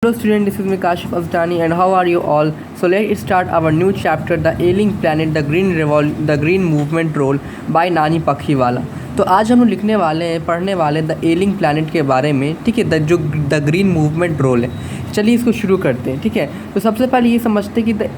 Hello student, this is me Kashif Asdani and how are you all? So let's start our new chapter, The Ailing Planet, The Green Movement Role by नानी पखीवाला। तो आज हम लोग लिखने वाले हैं, पढ़ने वाले द एलिंग प्लानट के बारे में, ठीक है, द ग्रीन मूवमेंट रोल है। चलिए इसको शुरू करते हैं, ठीक है। तो सबसे पहले ये समझते हैं कि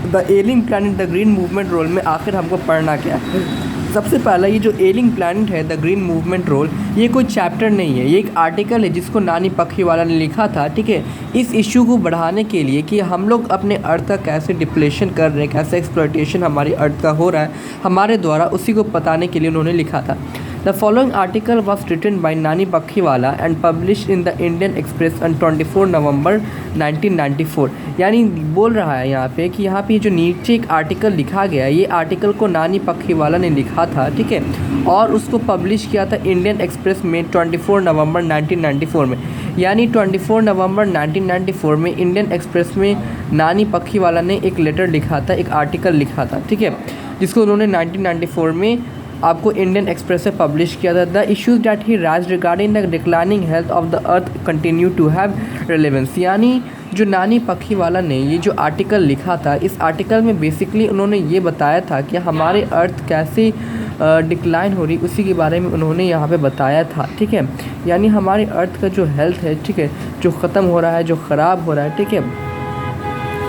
the ailing planet the green movement role में आखिर हमको पढ़ना क्या है। सबसे पहला ये जो एलिंग प्लानट है द ग्रीन मूवमेंट रोल, ये कोई चैप्टर नहीं है, ये एक आर्टिकल है जिसको नानी पखीवाला ने लिखा था, ठीक है। इस इशू को बढ़ाने के लिए कि हम लोग अपने अर्थ का कैसे डिप्लेशन कर रहे हैं, कैसे एक्सप्लॉयटेशन हमारी अर्थ का हो रहा है हमारे द्वारा, उसी को बताने के लिए उन्होंने लिखा था। The following article was written by Nani Palkhivala and publish in the Indian Express on 24 November 1994। यानी बोल रहा है यहाँ पे कि यहाँ पे जो नीचे एक आर्टिकल लिखा गया, ये आर्टिकल को नानी पखीवाला ने लिखा था, ठीक है, और उसको पब्लिश किया था इंडियन एक्सप्रेस में 24 नवंबर 1994 में। यानी 24 नवंबर 1994 में इंडियन एक्सप्रेस में नानी पखीवाला ने एक लेटर लिखा था, एक आर्टिकल लिखा था, ठीक है, जिसको उन्होंने 1994 में आपको इंडियन एक्सप्रेस से पब्लिश किया था। The issues that he raise regarding the declining health of the earth continue to have relevance. यानी जो नानी पखीवाला ने ये जो आर्टिकल लिखा था, इस आर्टिकल में बेसिकली उन्होंने ये बताया था कि हमारे अर्थ कैसे डिक्लाइन हो रही, उसी के बारे में उन्होंने यहाँ पे बताया था, ठीक है। यानी हमारे अर्थ का जो हेल्थ है, ठीक है, जो ख़त्म हो रहा है, जो ख़राब हो रहा है, ठीक है,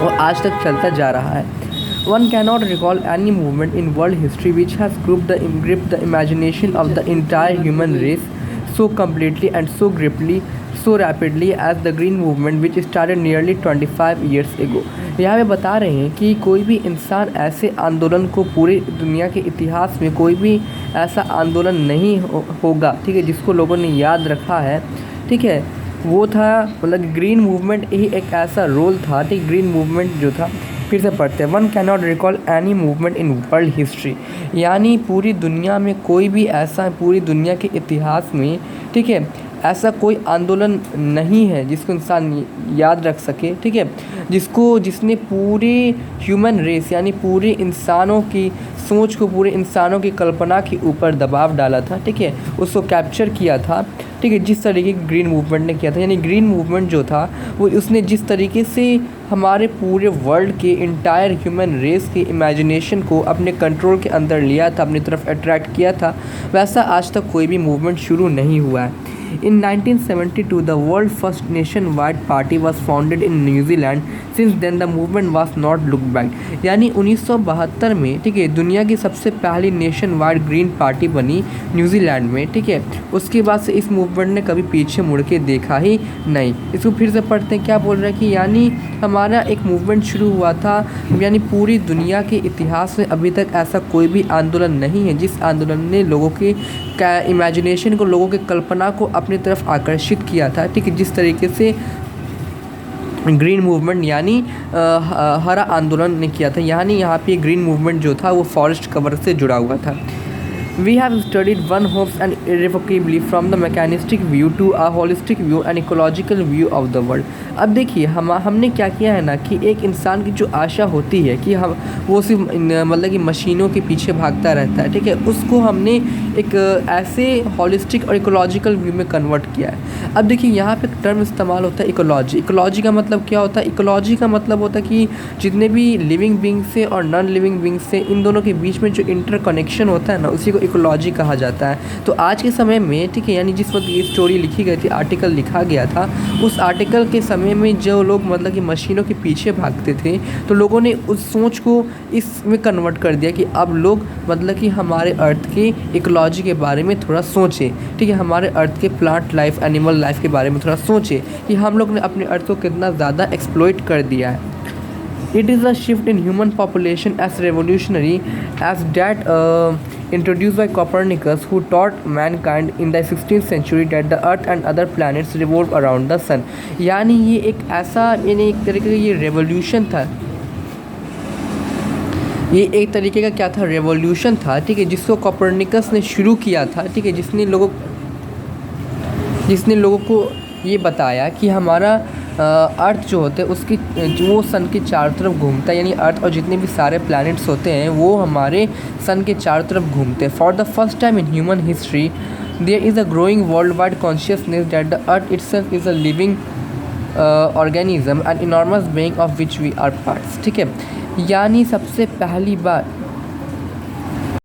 वो आज तक चलता जा रहा है। One cannot recall any movement in world history which has gripped the imagination of the entire human race so completely and so rapidly as the green movement which started nearly 25 years ago। यहाँ पे बता रहे हैं कि कोई भी इंसान ऐसे आंदोलन को पूरी दुनिया के इतिहास में कोई भी ऐसा आंदोलन नहीं होगा, ठीक है, जिसको लोगों ने याद रखा है, ठीक है, वो था मतलब ग्रीन मूवमेंट ही एक ऐसा रोल था, ठीक। ग्रीन मूवमेंट जो था, फिर से पढ़ते हैं, one cannot recall any movement in world history. यानी पूरी दुनिया में कोई भी ऐसा, पूरी दुनिया के इतिहास में, ठीक है, ऐसा कोई आंदोलन नहीं है जिसको इंसान याद रख सके, ठीक है, जिसने पूरे ह्यूमन रेस यानी पूरे इंसानों की सोच को, पूरे इंसानों की कल्पना के ऊपर दबाव डाला था, ठीक है, उसको कैप्चर किया था, ठीक है, जिस तरीके की ग्रीन मूवमेंट ने किया था। यानी ग्रीन मूवमेंट जो था वो उसने जिस तरीके से हमारे पूरे वर्ल्ड के इंटायर ह्यूमन रेस के इमेजिनेशन को अपने कंट्रोल के अंदर लिया था, अपनी तरफ अट्रैक्ट किया था, वैसा आज तक कोई भी मूवमेंट शुरू नहीं हुआ है। In 1972, the world first nationwide party was founded in New Zealand. Since then, the movement was not looked back. यानी 1972 में, ठीक है, दुनिया की सबसे पहली नेशन वाइड ग्रीन पार्टी बनी न्यूजीलैंड में, ठीक है। उसके बाद से इस मूवमेंट ने कभी पीछे मुड़ के देखा ही नहीं। इसको फिर से पढ़ते हैं, क्या बोल रहे हैं कि यानी हमारा एक मूवमेंट शुरू हुआ था, यानी पूरी दुनिया के इतिहास में अभी तक ऐसा कोई भी आंदोलन नहीं है जिस आंदोलन ने लोगों के इमेजिनेशन को, लोगों की कल्पना को अपनी तरफ आकर्षित किया था, ठीक है, जिस तरीके से ग्रीन मूवमेंट यानी हरा आंदोलन ने किया था। यानी यहाँ पे ग्रीन मूवमेंट जो था वो फॉरेस्ट कवर से जुड़ा हुआ था। We have studied one hopes and irrevocably from the mechanistic view to a holistic view and ecological view of the world। अब देखिए हमने क्या किया है ना कि एक इंसान की जो आशा होती है कि हम वो सिर्फ मतलब कि मशीनों के पीछे भागता रहता है, ठीक है, उसको हमने एक ऐसे हॉलिस्टिक और इकोलॉजिकल व्यू में कन्वर्ट किया है। अब देखिए यहाँ पे टर्म इस्तेमाल होता है इकोलॉजी। इकोलॉजी का मतलब क्या होता है? इकोलॉजी का मतलब होता है कि जितने भी लिविंग बींग्स से और नॉन लिविंग बींग्स से, इन दोनों के बीच में जो इंटरकनेक्शन होता है ना, उसी को इकोलॉजी कहा जाता है। तो आज के समय में, ठीक है, यानी जिस वक्त ये स्टोरी लिखी गई थी, आर्टिकल लिखा गया था, उस आर्टिकल के समय में जो लोग मतलब कि मशीनों के पीछे भागते थे, तो लोगों ने उस सोच को इसमें कन्वर्ट कर दिया कि अब लोग मतलब कि हमारे अर्थ के इकोलॉजी के बारे में थोड़ा सोचें, ठीक है, हमारे अर्थ के प्लांट लाइफ, एनिमल लाइफ के बारे में थोड़ा सोचें कि हम लोग ने अपने अर्थ को कितना ज़्यादा एक्सप्लॉइट कर दिया है। It is a shift in human population as revolutionary as that introduced by Copernicus, who taught mankind in the 16th century that the Earth and other planets revolve around the Sun। यानी ये एक ऐसा, यानी एक तरीके का ये revolution था, ये एक तरीके का क्या था, रेवोल्यूशन था, ठीक है, जिसको कॉपरनिकस ने शुरू किया था, ठीक है, जिसने लोगों को ये बताया कि हमारा अर्थ जो होते हैं उसकी वो सन के चारों तरफ घूमता है। यानी अर्थ और जितने भी सारे प्लैनेट्स होते हैं वो हमारे सन के चारों तरफ घूमते हैं। For the first time in human history there is a growing world wide consciousness that the earth itself is a living organism and enormous being of which we are parts. ठीक है, यानी सबसे पहली बात